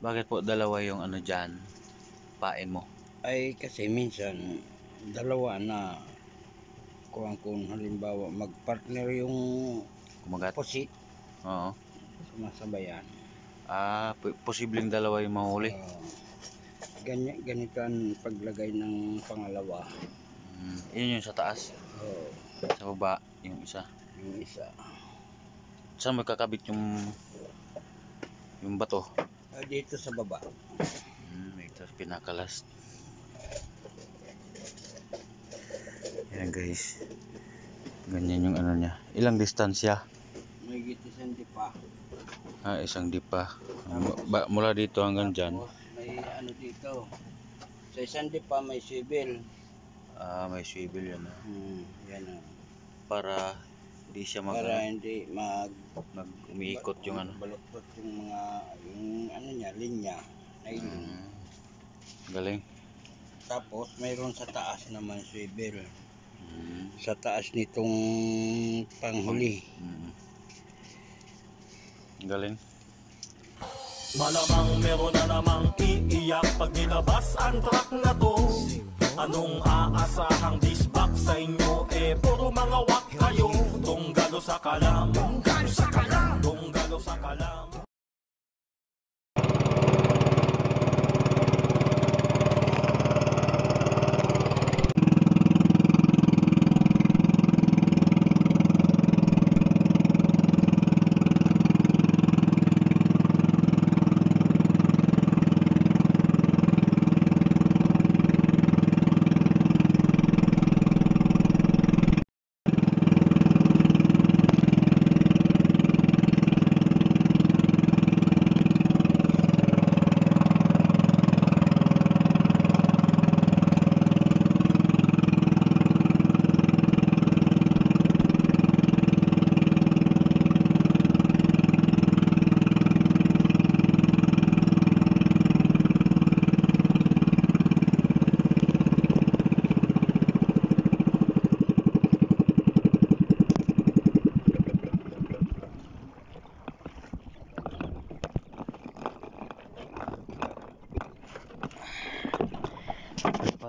Bakit po dalawa yung ano dyan, pain mo? Ay kasi minsan dalawa na kung halimbawa magpartner yung Kumagat? pusit, Oo. sumasabayan. Posibleng dalawa yung mahuli. Ganito ang paglagay ng pangalawa. Yun yung sa taas. Sa baba yung isa. Yung isa. Saan mo kakabit yung bato? Dito sa baba. Ito pinakalas. Yan guys. Ganyan yung ano niya. Ilang distansya? May isang dipa. Isang dipa. Mula dito hanggang dyan. May ano dito. Sa isang dipa may swivel. May swivel yan. Yan para hindi siya hindi umiikot yung ano. Baluktot yung ano niya, linya. Galing. Tapos mayroon sa taas naman swivel. Sa taas nitong panghuli. Galing. Malamang meron na namang iiyak pag nilabas ang track na to. Anong aasahang disbak sa inyo? Puro mga wak kayo. Tunggalo sa kalam. Tunggalo sa kalam. Tunggalo sa kalam.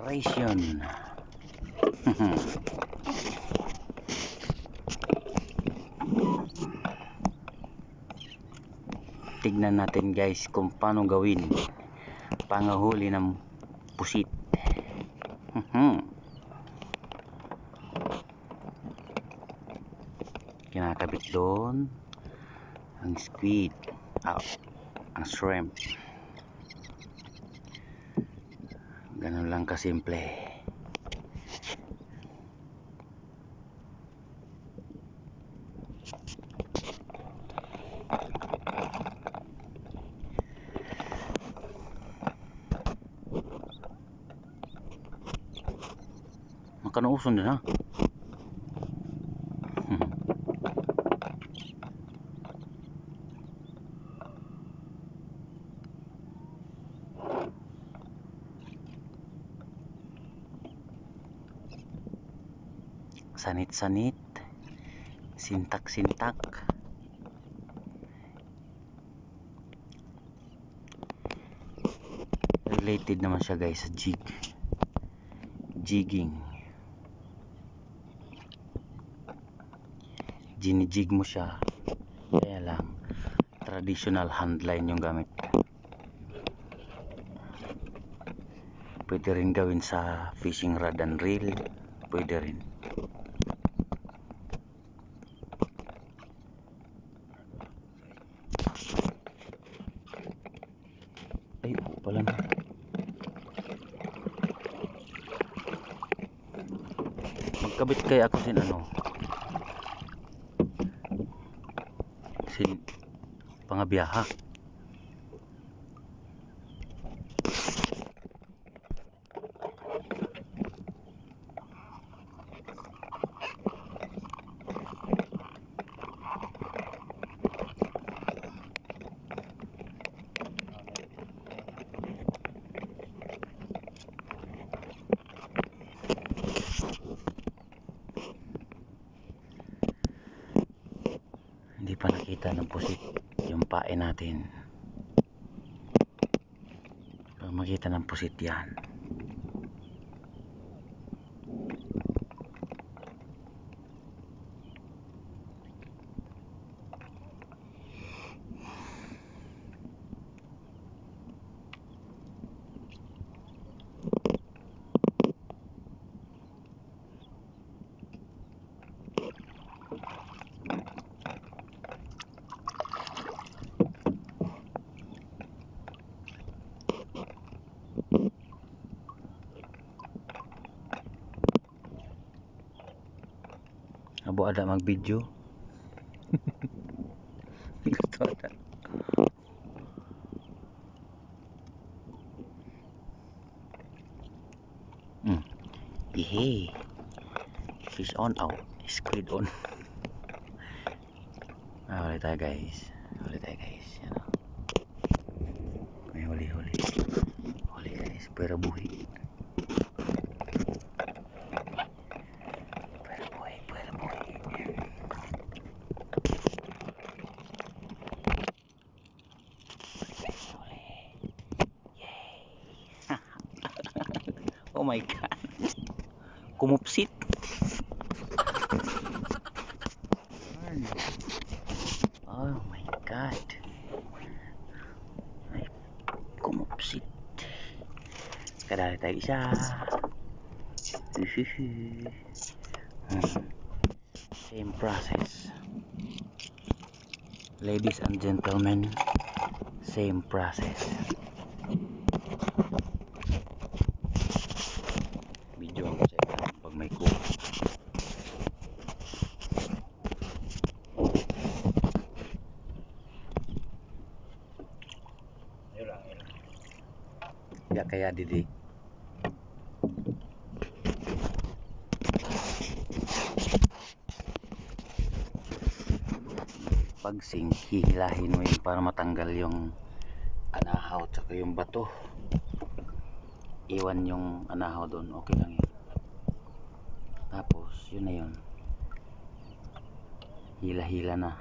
Preparation. Tignan natin guys kung paano gawin pangahuli ng pusit. Kinakabit doon ang squid, ang shrimp. Ganun lang kasimple. Makanauson din ha. Sanit-sanit, sintak-sintak. Related naman siya guys sa jigging. Ginijig mo siya, kaya lang traditional handline yung gamit. Pwede rin gawin sa fishing rod and reel, pwede rin. Ay, pala na. Magkabit kaya ako sin pangabiyaha. Hindi pa nakita ng pusit yung pain natin. para makita ng pusit yan. Abo ada mag-video. Gusto ada. Hey, fish on out, squid on. Huli tayo guys. Yan o. May huli guys, pero buhi. Oh my god, kumupsit. Oh my god, ay kumupsit. Kadali tayo isa. Same process, ladies and gentlemen, same process. Video ang sa ito pag may cook. Ya kaya didi. Pag sink, hihilahin mo yun para matanggal yung anahaw tsaka yung bato. Iwan yung anahaw doon, okay lang yun. Tapos yun na yun, hila-hila na.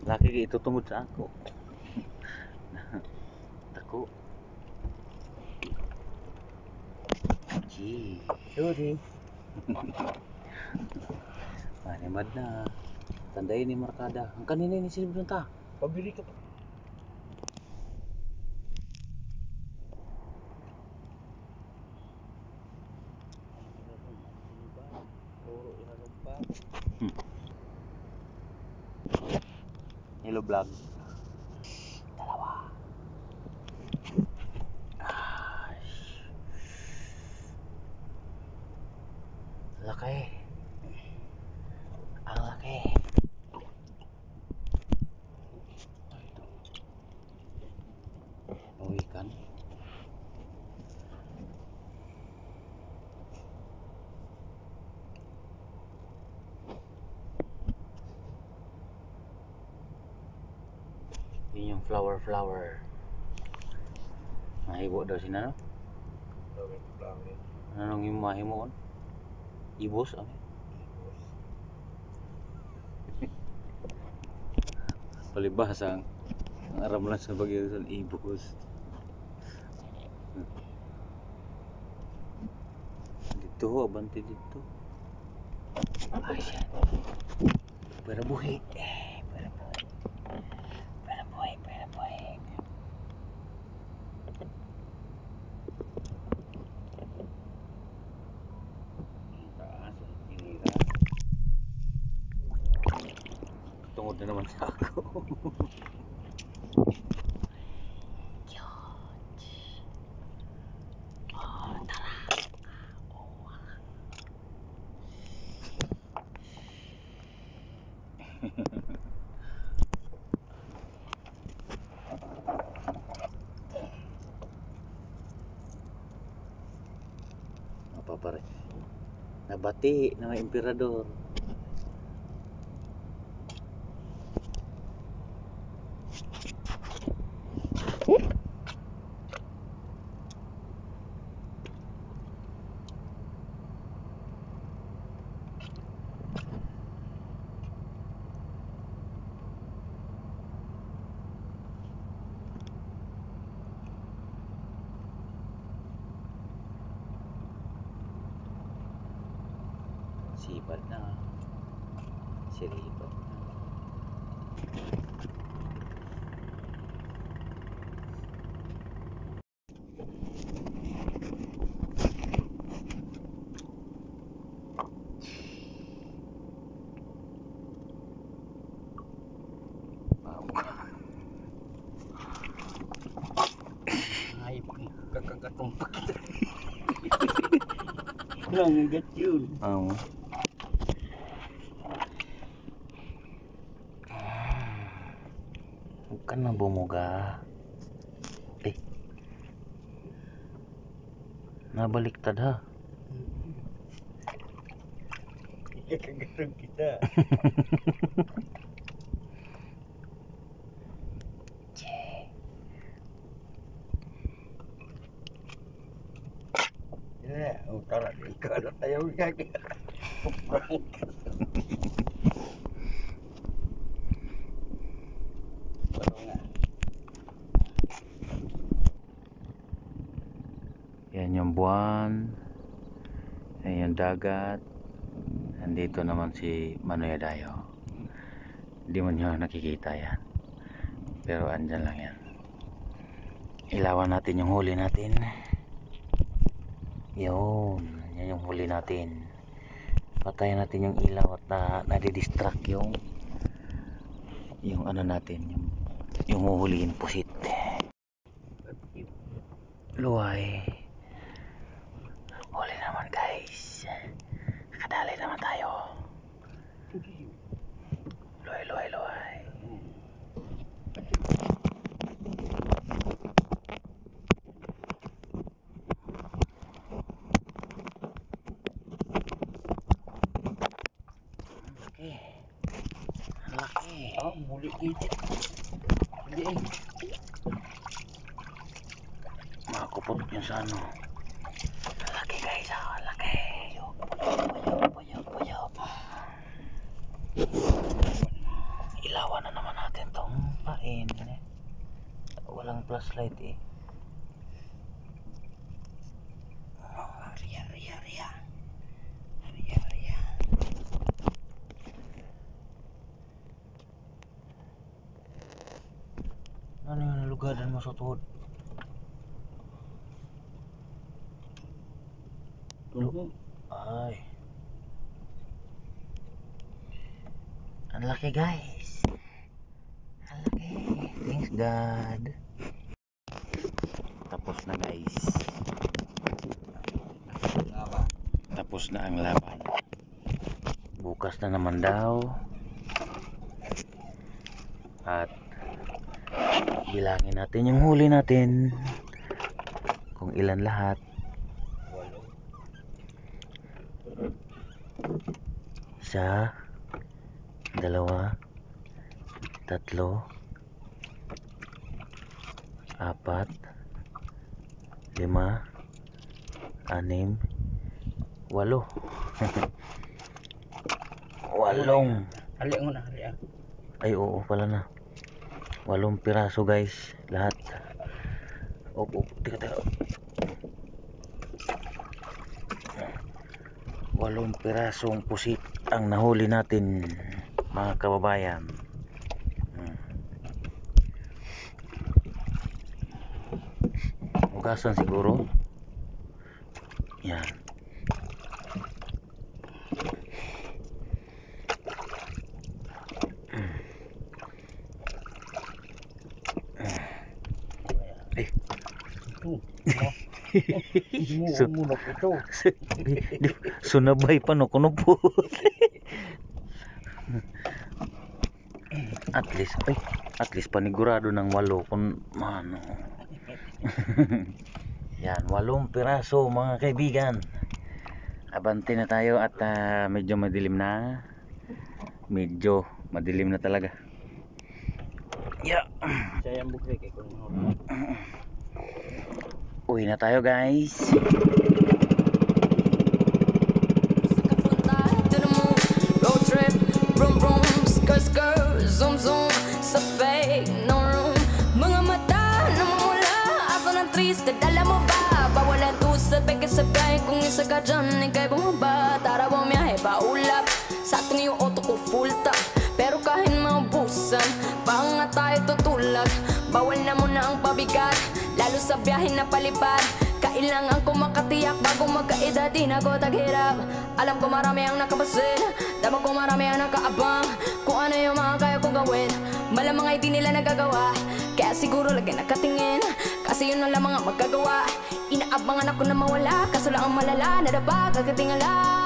Laki kayo itutungod sa ako. Tako. Gee. Sorry. Manimad na. Tandayin ni Markada. Ang kanina ni silbi ta. Pabili ka pa. Hello vlog. Dalawa. Laki. Ang laki. Ikan. Yun yung flower. Mahibo daw sina, no? Ano nang yung mahimo? Ibos ano? Palibhasa ang aram lang sa bagay sa ibos. Dito, abante dito. Ay, siya. Pwera buhi. Pwera buhi. Taas, hinira. Nanonood na naman sa ako. Apa pare? Nabati na may emperador. Sipad na. Siripad na. Ay, kakagatong pa kita. Nangagat yun. Huwag ka na bumuga. Nabaliktad ha. Kakagatong kita. Ya, utara di kada tayo kaki. Yan yung buwan. Yan yung dagat. Nandito naman si Manoy Dayo. Hindi mo nyo nakikita yan. Pero andyan lang yan. Ilawan natin yung huli natin. Yun. Yan yung huli natin. Patayin natin yung ilaw at nadidistract yung ano natin. Yung huhulihin pusit. Luway. Huli naman guys. Nakadali naman tayo. Luway. Ang laki. Oh, muli kita. Hindi. Makakupot yun sa ano. Ang laki guys, ang laki. Puyok. Ilawan na naman natin tong pain. Walang flashlight eh. Ria. Ano yung nalugadan mo sa tuhod? Ay. Ang laki guys. Ang laki. Thanks God. Tapos na guys. Tapos na ang laban. Bukas na naman daw. At bilangin natin yung huli natin. Kung ilan lahat. Isa, dalawa, tatlo, apat, lima, anim, walo. Walong. Hali mo na. Ay oo pala na. 8 piraso guys lahat. Teka. 8 pirasong pusit ang nahuli natin mga kababayan. Ugasan siguro. Yan. So- Muna po ito. Sunabay pa no kuno po. At least panigurado ng 8 kung ano. Yan, 8 piraso mga kaibigan. Abante na tayo at medyo madilim na. Medyo madilim na talaga. Yeah. Saya ang bukre kay kung Uwi na tayo guys. Road trip, vroom vroom, skirt skirt, zoom zoom, sa fake, no room. Mga mata namumula, ako ng triste, dala mo ba? Bawalan tusad, peke sa biyahe, kung isa ka dyan, ikay bumaba. Tara bumiyahe, paulap, sa ating yung auto ko full top. Pero kahit maubusan, baka nga tayo tutulak. Bawal na muna ang pabigat, lalo sa biyahe na palipad. Kailangan ko makatiyak bago magkaedad, di na ko taghirap. Alam ko marami ang nakabasin, dama ko marami ang nakaabang. Kung ano yung mga kaya kong gawin, malamang ay di nila nagagawa. Kaya siguro lagi nakatingin, kasi yun ang lamang ang magagawa. Inaabangan ako na mawala, kaso lang ang malala, nadaba, kagatingala.